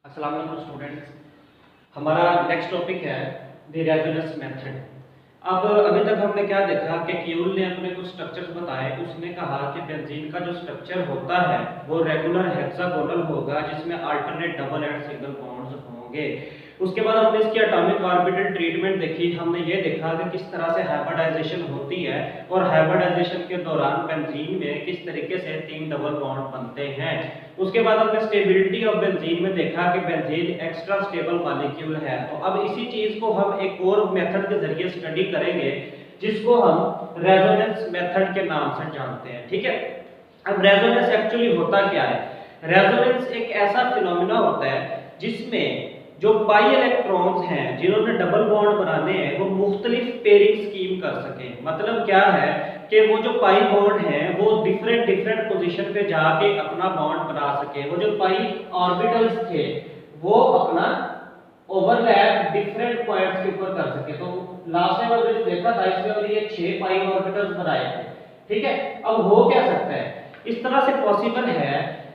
अस्सलाम वालेकुम स्टूडेंट्स। हमारा नेक्स्ट टॉपिक है द रेजोनेंस मेथड। अब अभी तक हमने क्या देखा कि क्यूल ने अपने कुछ स्ट्रक्चर्स बताए। उसने कहा कि बेंजीन का जो स्ट्रक्चर होता है वो रेगुलर हेक्सागोनल होगा जिसमें alternate double and single bonds होंगे। उसके बाद हमने इसकी एटॉमिक ऑर्बिटल ट्रीटमेंट देखी। हमने ये देखा कि किस तरह से हाइब्रिडाइजेशन होती है और हाइब्रिडाइजेशन के दौरान बेंजीन में किस तरीके से 3 डबल बॉन्ड बनते हैं। उसके बाद हमने स्टेबिलिटी ऑफ बेंजीन में देखा कि बेंजीन एक्स्ट्रा स्टेबल मॉलिक्यूल है। तो अब इसी चीज को हम एक और मेथड के जरिए स्टडी करेंगे जिसको हम रेजोनेंस मेथड के नाम से जानते हैं। ठीक है, अब रेजोनेंस एक्चुअली होता क्या है? रेजोनेंस एक ऐसा फिनोमेना होता है जिसमें जो पाई इलेक्ट्रॉन्स हैं जिन्होंने डबल बॉन्ड बनाने हैं वो मुख्तलिफ पेयरिंग स्कीम कर सकें। मतलब क्या है कि वो जो पाई बॉन्ड हैं वो डिफरेंट पोजीशन पे जाके अपना बॉन्ड बना सके। वो जो पाई ऑर्बिटल्स थे वो अपना ओवरलैप डिफरेंट पॉइंट्स के ऊपर कर सके। तो लास्ट टाइम हमने देखा था इसमें और ये 6 पाई ऑर्बिटल्स बनाए थे। ठीक है, अब हो क्या सकता है? इस तरह से पॉसिबल है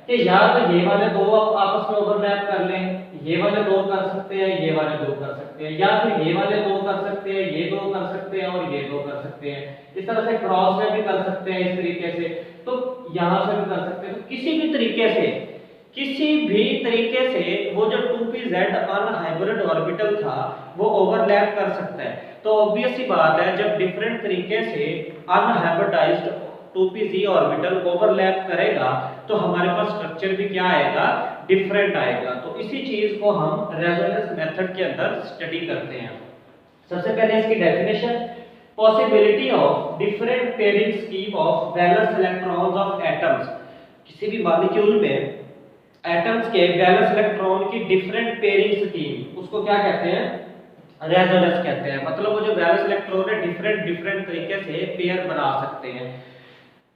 कि या तो ये वाले दो आपस में ओवरलैप कर लें, ये वाले दो कर सकते हैं, ये वाले दो कर सकते हैं, या फिर ये वाले दो कर सकते हैं, ये दो कर सकते हैं और ये दो कर सकते हैं। इस तरह से क्रॉस में भी कर सकते हैं इस तरीके से, तो यहां से भी कर सकते हैं। तो किसी भी तरीके से वो जो 2pz अनहाइब्रिड ऑर्बिटल था वो ओवरलैप कर सकता है। तो ऑब्वियस सी बात है जब डिफरेंट तरीके से अनहाइब्रिडाइज्ड 2pz ऑर्बिटल ओवरलैप करेगा तो हमारे पास स्ट्रक्चर भी क्या आएगा? डिफरेंट आएगा। तो इसी चीज को हम रेजोनेंस मेथड के अंदर स्टडी करते हैं। सबसे पहले इसकी definition, possibility of different pairing scheme of valence electrons of atoms. किसी भी मॉलिक्यूल में एटम्स के वैलेंस इलेक्ट्रॉन की डिफरेंट पेयरिंग स्कीम, उसको क्या कहते हैं? रेजोनेंस कहते हैं। मतलब वो जो वैलेंस इलेक्ट्रॉन है डिफरेंट तरीके से पेयर बना सकते हैं।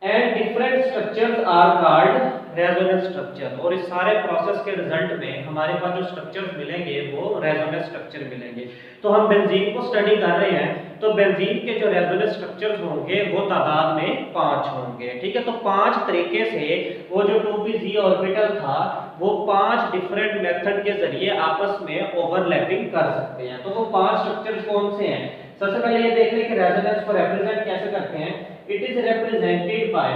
And different structures are called resonance structure. और इस सारे प्रोसेस के रिजल्ट में हमारे पास जो स्ट्रक्चर्स मिलेंगे वो रेजोनेंस स्ट्रक्चर मिलेंगे। तो हम बेंजीन को स्टडी कर रहे हैं, तो बेंजीन के जो रेजोनेंस स्ट्रक्चर्स होंगे वो तादाद में 5 होंगे। ठीक है, तो 5 तरीके से वो जो 2pz ऑर्बिटल था वो 5 डिफरेंट मेथड के जरिए आपस में ओवरलैपिंग कर सकते हैं। तो वो 5 स्ट्रक्चर्स कौन से हैं? सबसे पहले ये देख लें कि रेजोनेंस को रिप्रेजेंट कैसे करते हैं। It is represented by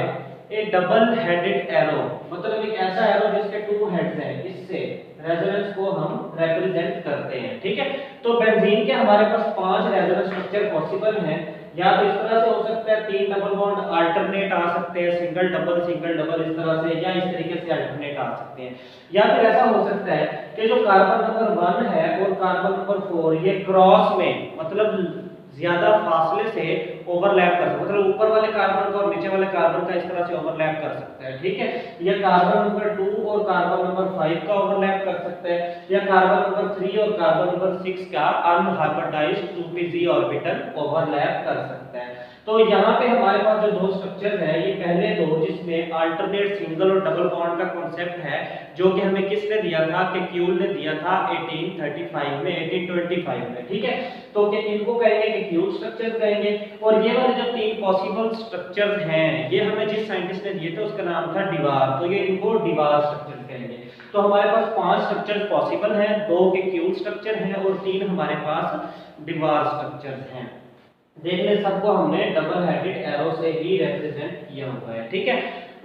A double headed arrow. मतलब एक ऐसा एरो जिसके 2 हेड्स हैं, इससे रेजोनेंस को हम रिप्रेजेंट करते हैं। ठीक है, तो बेंजीन के हमारे पास 5 रेजोनेंस स्ट्रक्चर पॉसिबल हैं। या तो इस तरह से हो सकता है 3 डबल बॉन्ड अल्टरनेट आ सकते हैं, सिंगल डबल इस तरह से, या इस तरीके से अल्टरनेट आ सकते हैं। या फिर ऐसा हो सकता है कि जो कार्बन नंबर 1 है और कार्बन नंबर 4 ये क्रॉस में, मतलब ज्यादा फासले से ओवरलैप कर सकते हैं। मतलब ऊपर वाले कार्बन का और नीचे वाले कार्बन का इस तरह से ओवरलैप कर सकता है। ठीक है, या कार्बन नंबर 2 और कार्बन नंबर 5 का ओवरलैप कर सकता है, या कार्बन नंबर 3 और कार्बन नंबर 6 का अनहाइब्रिडाइज्ड 2pz ऑर्बिटल ओवरलैप कर सकता है। तो यहाँ पे हमारे पास जो दो स्ट्रक्चर है, ये पहले दो जिसमें अल्टरनेट सिंगल और डबल बॉन्ड का कॉन्सेप्ट है, जो कि हमें किसने दिया था? कि क्यूल ने दिया था 1825 में। ठीक है, तो कि इनको कहेंगे कि क्यूल स्ट्रक्चर कहेंगे। और ये वाले जो 3 पॉसिबल स्ट्रक्चर्स हैं ये हमें जिस साइंटिस्ट ने दिए थे उसका नाम था डिवार, तो ये इनको डिवार स्ट्रक्चर कहेंगे। तो हमारे पास 5 स्ट्रक्चर पॉसिबल हैं, 2 के क्यूल स्ट्रक्चर हैं और 3 हमारे पास डिवार स्ट्रक्चर हैं। देख ले, सबको हमने डबल हेडेड एरो से ही रिप्रेजेंट किया हुआ है। ठीक है,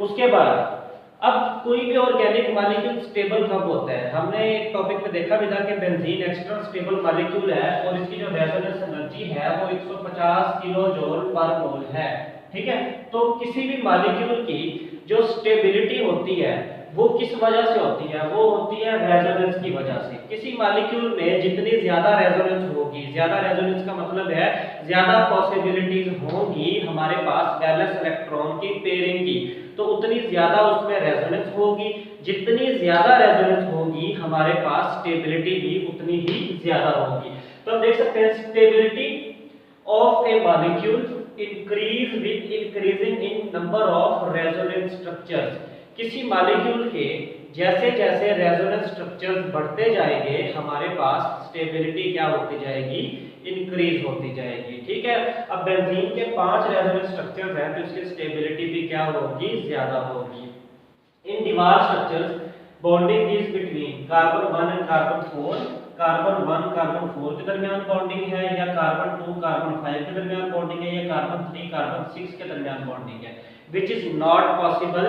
उसके बाद अब कोई भी ऑर्गेनिक मॉलिक्यूल स्टेबल कब होता है? हमने एक टॉपिक में देखा भी था कि बेंजीन एक्स्ट्रा स्टेबल मॉलिक्यूल है और इसकी जो रेजोनेंस एनर्जी है वो 150 किलो जूल पर मोल है। ठीक है, तो किसी भी मॉलिक्यूल की जो स्टेबिलिटी होती है वो किस वजह से होती है? वो होती है रेजोनेंस की वजह से। किसी मॉलिक्यूल में जितनी ज्यादा रेजोनेंस होगी, ज्यादा रेजोनेंस का मतलब है ज्यादा पॉसिबिलिटीज होंगी हमारे पास वैलेंस इलेक्ट्रॉन की पेयरिंग की, तो उतनी ज्यादा उसमें रेजोनेंस होगी। जितनी ज्यादा रेजोनेंस होगी हमारे पास स्टेबिलिटी भी उतनी ही ज्यादा होगी। तो हम देख सकते हैं stability of A molecule increase with increasing in number of resonance structures. किसी मॉलिक्यूल के जैसे जैसे रेजोनेंस स्ट्रक्चर्स बढ़ते जाएंगे हमारे पास स्टेबिलिटी क्या होती जाएगी? इंक्रीज होती जाएगी। ठीक है, अब बेंजीन के 5 रेजोनेंस स्ट्रक्चर्स हैं तो इसकी स्टेबिलिटी भी क्या होगी? ज्यादा होगी। In Dewar structures bonding is between carbon 1 and carbon 4, carbon 1 carbon 4 के दरमियान बॉन्डिंग है, या कार्बन 2 कार्बन 5 के दरमियान बॉन्डिंग है, या कार्बन 3 कार्बन 6 के दरमियान बॉन्डिंग है, which is not possible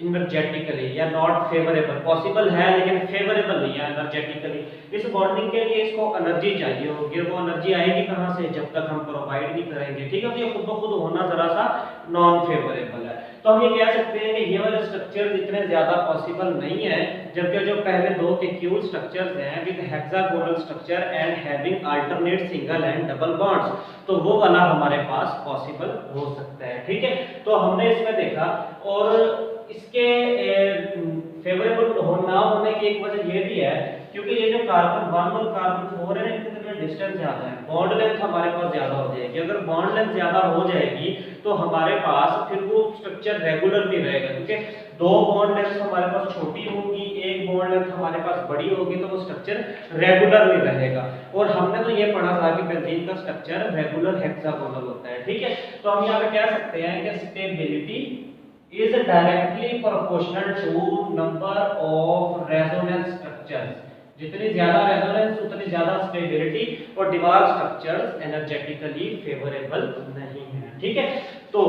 energetically या नॉट फेवरेबल। पॉसिबल है लेकिन फेवरेबल नहीं है एनर्जेटिकली। इस बॉन्डिंग के लिए इसको एनर्जी चाहिए होगी, वो एनर्जी आएगी कहां से, जब तक हम प्रोवाइड नहीं करेंगे, ठीक है। तो ये खुद ब खुद होना जरा सा नॉन फेवरेबल है। तो हम ये कह सकते हैं कि ये वाले स्ट्रक्चर इतने ज्यादा पॉसिबल नहीं है, जबकि जो पहले दो के क्यूल स्ट्रक्चर्स हैं with hexagonal structure and having alternate single and double bonds, तो वो वाला हमारे पास पॉसिबल हो सकता है, ठीक है। तो हमने इसमें देखा, और इसके फेवरेबल ना होने की एक वजह ये भी है क्योंकि ये जो कार्बन 1 और कार्बन 4 है इनके बीच में डिस्टेंस ज्यादा है, बॉन्ड लेंथ हमारे पास ज्यादा हो जाएगी। अगर बॉन्ड लेंथ ज्यादा हो जाएगी तो हमारे पास फिर वो स्ट्रक्चर रेगुलर नहीं रहेगा, क्योंकि दो बॉन्ड लेंथ हमारे पास छोटी होगी, एक बॉन्ड लेंथ हमारे पास बड़ी होगी, तो वो स्ट्रक्चर रेगुलर नहीं रहेगा। और हमने तो ये पढ़ा था कि बेंजीन का स्ट्रक्चर रेगुलर हेक्सागोनल होता है, ठीक है। तो हम यहाँ पे कह सकते हैं कि stability is directly proportional to number of resonance structures। जितनी ज्यादा रेजोनेंस उतनी ज्यादा स्टेबिलिटी, और दीवार स्ट्रक्चर्स एनर्जेटिकली फेवरेबल नहीं है, ठीक है। तो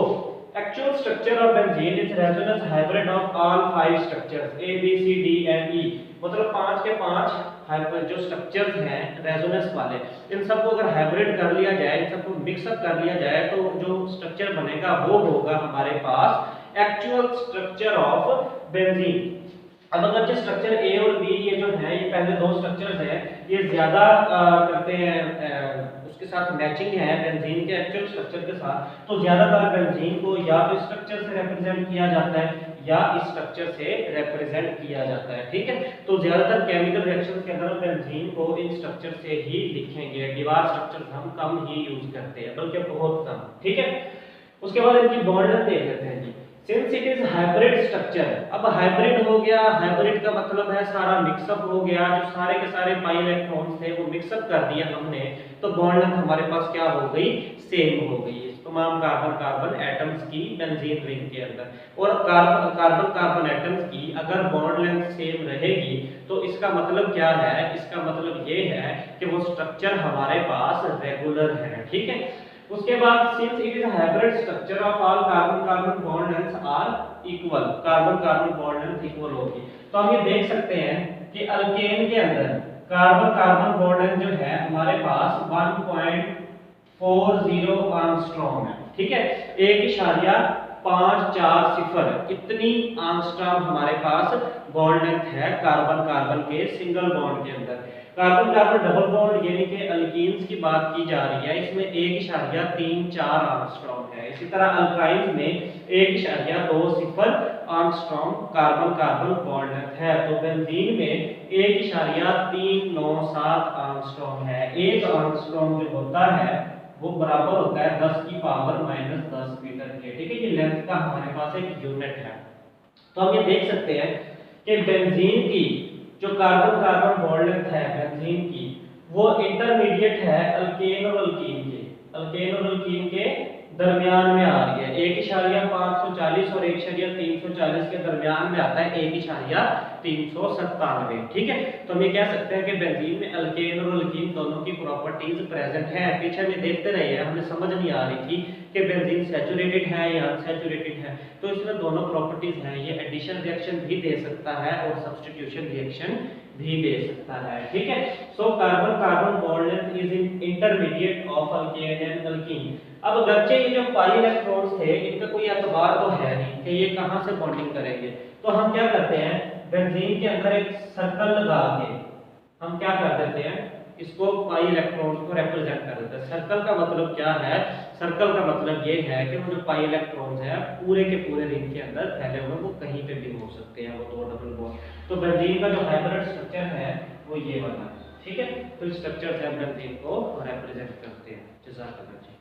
actual structure of benzene is resonance hybrid of all 5 structures A B C D and E, मतलब 5 के 5 जो स्ट्रक्चर्स हैं रेजोनेंस वाले, इन सबको अगर हाइब्रिड कर लिया जाए, इन सबको मिक्सअप कर लिया जाए, तो जो स्ट्रक्चर बनेगा वो होगा हमारे पास एक्चुअल स्ट्रक्चर ऑफ बेंजीन। अब अगर जो स्ट्रक्चर ए और बी ये जो है, ये पहले दो स्ट्रक्चर्स हैं, ये ज्यादा करते हैं, उसके साथ मैचिंग है बेंजीन के एक्चुअल स्ट्रक्चर के साथ, तो ज्यादातर बेंजीन को या तो स्ट्रक्चर से रिप्रेजेंट किया जाता है या इस स्ट्रक्चर से रिप्रेजेंट किया जाता है, ठीक है। तो ज्यादातर केमिकल रिएक्शंस के अंदर बेंजीन को इन स्ट्रक्चर से ही लिखेंगे, दीवार स्ट्रक्चर हम कम ही यूज करते हैं, बल्कि बहुत कम, ठीक है। उसके बाद इनकी बॉन्ड लेंथ देख लेते हैं जी। Since it is hybrid structure, अब हाइब्रिड हो गया, हाइब्रिड का मतलब है सारा मिक्सअप हो गया, जो सारे के सारे पाई इलेक्ट्रॉन्स थे वो मिक्सअप कर दिया हमने, तो बॉन्ड लेंथ हमारे पास क्या हो गई, सेम हो गई तमाम कार्बन कार्बन एटम्स की बेंजीन रिंग के अंदर। और कार्बन कार्बन एटम्स की अगर बॉन्ड लेंथ सेम रहेगी तो इसका मतलब क्या है, इसका मतलब ये है कि वो स्ट्रक्चर हमारे पास रेगुलर है, ठीक है। उसके बाद since it is hybrid structure of all carbon carbon bond lengths are equal, carbon carbon bond length equal होगी। तो हम ये देख सकते हैं कि अल्केन के अंदर कार्बन कार्बन बॉन्ड लेंथ जो है हमारे पास 1.40 आर्मस्ट्रॉन्ग है, ठीक है। 1.540 इतनी आर्मस्ट्रॉन्ग हमारे पास बॉन्ड लेंथ है कार्बन कार्बन के सिंगल बॉन्ड के अंदर। कार्बन कार्बन डबल बॉन्ड यानी कि अल्कीन्स की बात की जा रही है, इसमें 1.34 आर्मस्ट्रॉन्ग है। इसी तरह अल्काइन्स में 1.20 Armstrong carbon carbon bond length है। तो बेंजीन में 1.397 आर्मस्ट्रॉन्ग है। एक आर्मस्ट्रॉन्ग जो होता है वो बराबर होता है 10 की पावर -10 मीटर के, ठीक है। ये लेंथ का हमारे पास एक यूनिट है। तो हम ये देख सकते हैं कि बेंजीन की जो कार्बन कार्बन बॉन्ड लेंथ है बेंजीन की, वो इंटरमीडिएट है अल्केन और अल्कीन के, अल्केन और अल्कीन के दरमियान में आ रही है। 1.540 और 1.340 के दरमियान में आता है 1.397, ठीक है। तो हम ये कह सकते हैं कि बेंजीन में अल्केन और अल्कीन दोनों की प्रॉपर्टीज प्रेजेंट है। पीछे में देखते रहे हैं, हमें समझ नहीं आ रही थी कि बेंजीन सैचुरेटेड है या अनसैचुरेटेड है, तो इसमें दोनों प्रॉपर्टीज हैं। ये एडिशन रिएक्शन भी दे सकता है और सब्स्टिट्यूशन रिएक्शन भी दे सकता है, ठीक है। So carbon carbon bond length is intermediate of alkane and alkyne. अब अगरचे ये जो पाई इलेक्ट्रॉन्स थे इनका कोई एतबार तो है नहीं कि ये कहां से बॉन्डिंग करेंगे, तो हम क्या करते हैं, बेंजीन के अंदर एक सर्कल लगा के हम क्या कर देते हैं, इसको पाई इलेक्ट्रॉन्स को रिप्रेजेंट कर देते हैं। सर्कल का मतलब क्या है, सर्कल का मतलब ये है कि वो जो पाई इलेक्ट्रॉन्स हैं पूरे के पूरे रिंग के अंदर फैले हुए, वो कहीं पे भी हो सकते हैं, वो दो डबल बॉन्ड। तो बेंजीन का जो हाइब्रिड स्ट्रक्चर है वो ये वाला है, ठीक है। तो इस स्ट्रक्चर से हम बेंजीन को रिप्रेजेंट करते हैं। जज़ाकल्लाह।